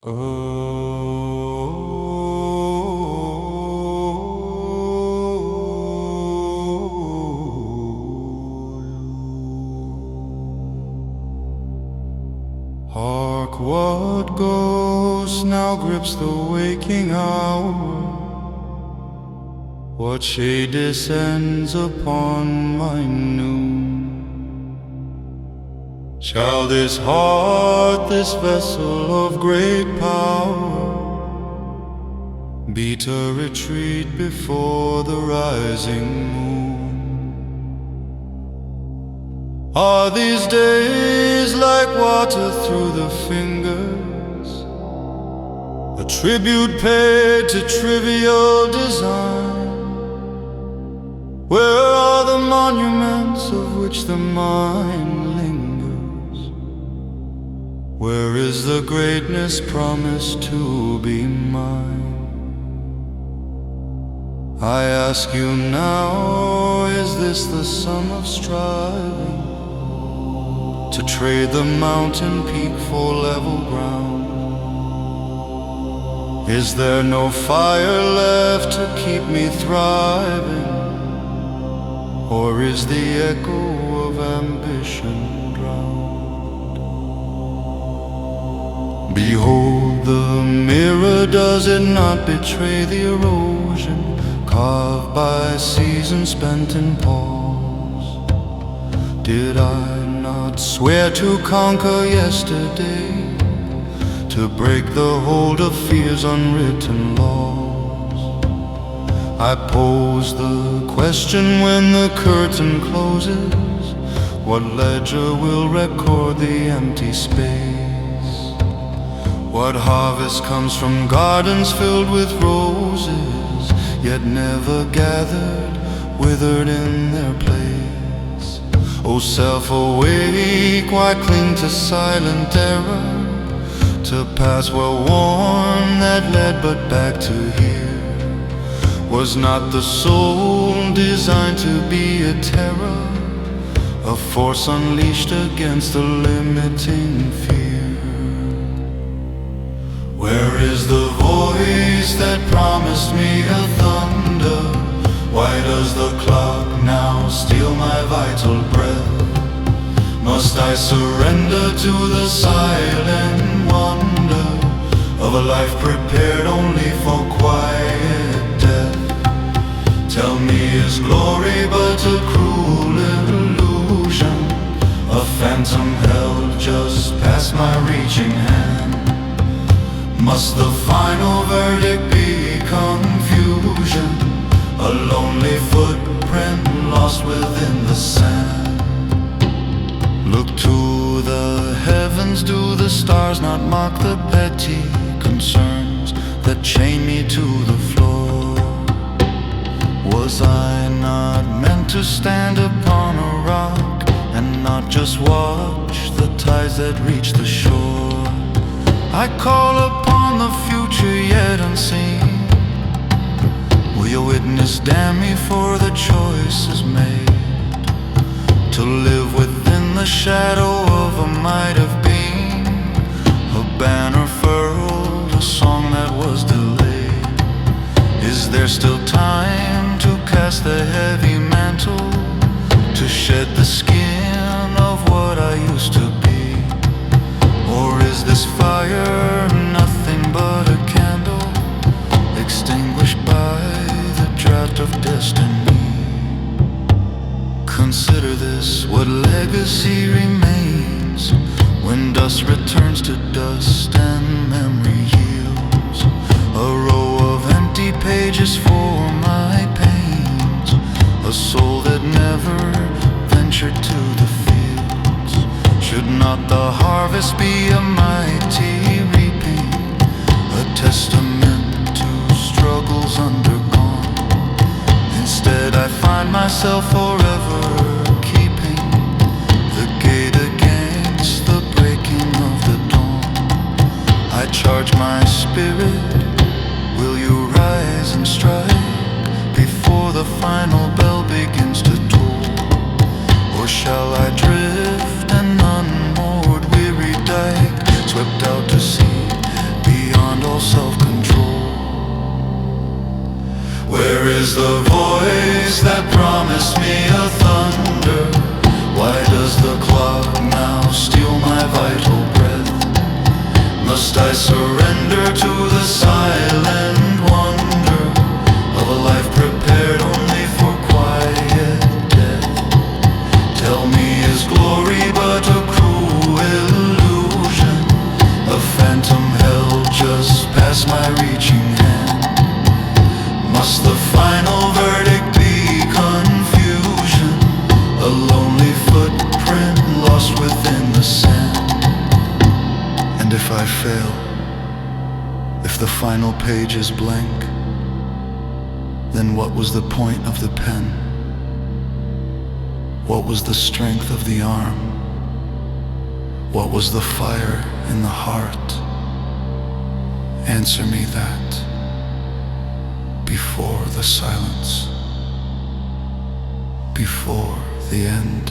Hark, what ghost now grips the waking hour? What shade descends upon my noon? Shall this heart, this vessel of great power, beat a retreat before the rising moon? Are these days like water through the fingers, a tribute paid to trivial design? Where are the monuments of which the mind lingers? Where is the greatness promised to be mine? I ask you now, is this the sum of striving to trade the mountain peak for level ground? Is there no fire left to keep me thriving? Or is the echo of ambition drowned? Behold the mirror, does it not betray the erosion carved by seasons spent in pause? Did I not swear to conquer yesterday, to break the hold of fear's unwritten laws? I pose the question when the curtain closes, what ledger will record the empty space? What harvest comes from gardens filled with roses, yet never gathered, withered in their place? O self awake, why cling to silent error, to paths well worn that led but back to here? Was not the soul designed to be a terror, a force unleashed against the limiting fear? Where is the voice that promised me a thunder? Why does the clock now steal my vital breath? Must I surrender to the silent wonder of a life prepared only for quiet death? Tell me, is glory but a cruel illusion, a phantom held just past my reaching hand? Must the final verdict be confusion, a lonely footprint lost within the sand? Look to the heavens, do the stars not mock the petty concerns that chain me to the floor? Was I not meant to stand upon a rock and not just watch the tides that reach the shore? I call upon the future yet unseen. Will your witness damn me for the choices made? To live within the shadow of a might have been, a banner furled, a song that was delayed. Is there still time to cast the heavy mantle, to shed the skin of what I used to be? Or is this fire nothing but a candle, extinguished by the drought of destiny? Consider this, what legacy remains when dust returns to dust and memory yields a row of empty pages for my pains, a soul that never ventured to the fields. Should not the harvest be a mighty reaping, a testament to struggles undergone? Instead I find myself forever keeping the gate against the breaking of the dawn. I charge my spirit, will you rise and strike before the final bell begins to toll? Or shall I drift an unmoored weary dike, swept out to sea if I fail, if the final page is blank, then what was the point of the pen? What was the strength of the arm? What was the fire in the heart? Answer me that before the silence, before the end.